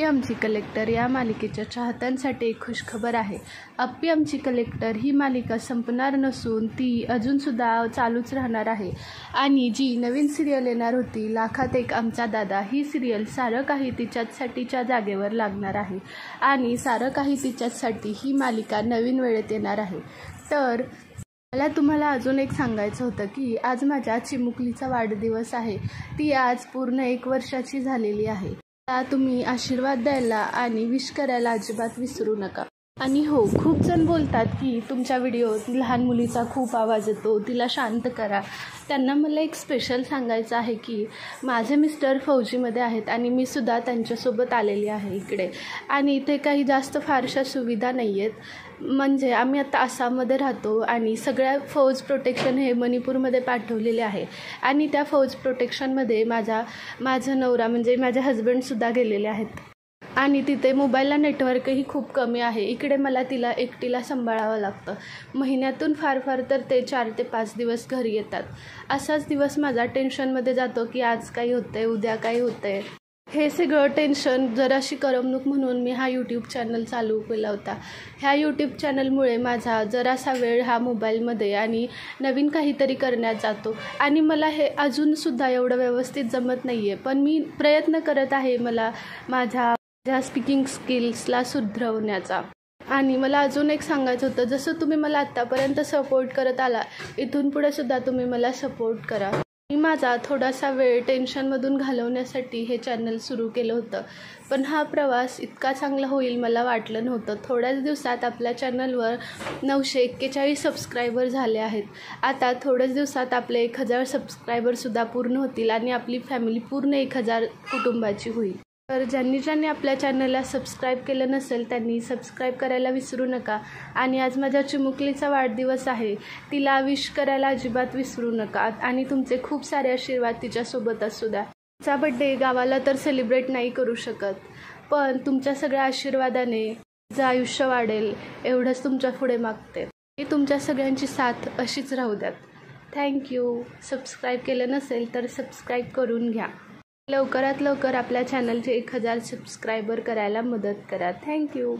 आमची कलेक्टर या मालिकेच्या चाहत्यांसाठी एक खुशखबर आहे. अप्पी आमची कलेक्टर ही मालिका संपणार नसून ती अजूनसुद्धा चालूच राहणार आहे. आणि जी नवीन सिरियल येणार होती लाखात एक आमचा दादा, ही सिरियल सारं काही तिच्याचसाठीच्या जागेवर लागणार आहे आणि सारं काही तिच्याचसाठी ही मालिका नवीन वेळेत येणार आहे. तर मला तुम्हाला अजून एक सांगायचं होतं की आज माझ्या चिमुकलीचा वाढदिवस आहे. ती आज पूर्ण 1 वर्षाची झालेली आहे. तुम्ही आशीर्वाद द्यायला आणि विश करायला अजिबात विसरू नका. आणि हो, खूप जण बोलतात की तुमच्या व्हिडिओत लहान मुलीचा खूप आवाज येतो, तिला शांत करा. त्यांना मला एक स्पेशल सांगायचं आहे की माझे मिस्टर फौजीमध्ये आहेत आणि मी सुद्धा त्यांच्यासोबत आलेली आहे इकडे. आणि इथे काही जास्त फारशा सुविधा नाही आहेत. म्हणजे आम्ही आता आसाममध्ये राहतो आणि सगळ्या फौज प्रोटेक्शन हे मणिपूरमध्ये पाठवलेले आहे. आणि त्या फौज प्रोटेक्शनमध्ये माझा नवरा म्हणजे माझे हजबंडसुद्धा गेलेले आहेत. आणि तिथे मोबाईलला नेटवर्कही खूप कमी आहे. इकडे मला तिला एकटीला सांभाळावं लागतं. महिन्यातून फार तर ते 4 ते 5 दिवस घरी येतात. असाच दिवस माझा टेन्शनमध्ये जातो की आज काही होतं आहे, उद्या काही होतं आहे. हे सगळं टेन्शन जराशी करमणूक म्हणून मी हा यूट्यूब चॅनल चालू केला होता. ह्या यूट्यूब चॅनलमुळे माझा जरासा वेळ हा मोबाईलमध्ये आणि नवीन काहीतरी करण्यात जातो. आणि मला हे अजूनसुद्धा एवढं व्यवस्थित जमत नाही आहे, पण मी प्रयत्न करत आहे मला माझ्या स्पीकिंग स्किल्सला सुधारवण्याचा. आणि मला अजून एक सांगायचं होतं, जसं तुम्ही मला आत्तापर्यंत सपोर्ट करत आला, इथून पुढे सुद्धा तुम्ही मला सपोर्ट करा. मी माझा थोडासा वेळ टेन्शनमधून घालवण्यासाठी हे चॅनल सुरू केलं होतं, पण हा प्रवास इतका चांगला होईल मला वाटलं नव्हतं. थोड्याच दिवसात आपल्या चॅनलवर 941 सबस्क्रायबर झाले आहेत. आता थोड्याच दिवसात आपले 1000 सबस्क्रायबरसुद्धा पूर्ण होतील आणि आपली फॅमिली पूर्ण 1000 कुटुंबाची होईल. तर ज्यांनी आपल्या चॅनलला सबस्क्राईब केलं नसेल त्यांनी सबस्क्राईब करायला विसरू नका. आणि आज माझ्या चिमुकलीचा वाढदिवस आहे, तिला विश करायला अजिबात विसरू नका. आणि तुमचे खूप सारे आशीर्वाद तिच्यासोबत असू द्या. तिचा बड्डे गावाला तर सेलिब्रेट नाही करू शकत, पण तुमच्या सगळ्या आशीर्वादाने तिचं आयुष्य वाढेल एवढंच तुमच्या पुढे मागते. मी तुमच्या सगळ्यांची साथ अशीच राहू द्यात. थँक्यू. सबस्क्राईब केलं नसेल तर सबस्क्राईब करून घ्या. लवकरात लवकर आपल्या चॅनलचे 1000 सबस्क्रायबर करायला मदत करा. थँक्यू.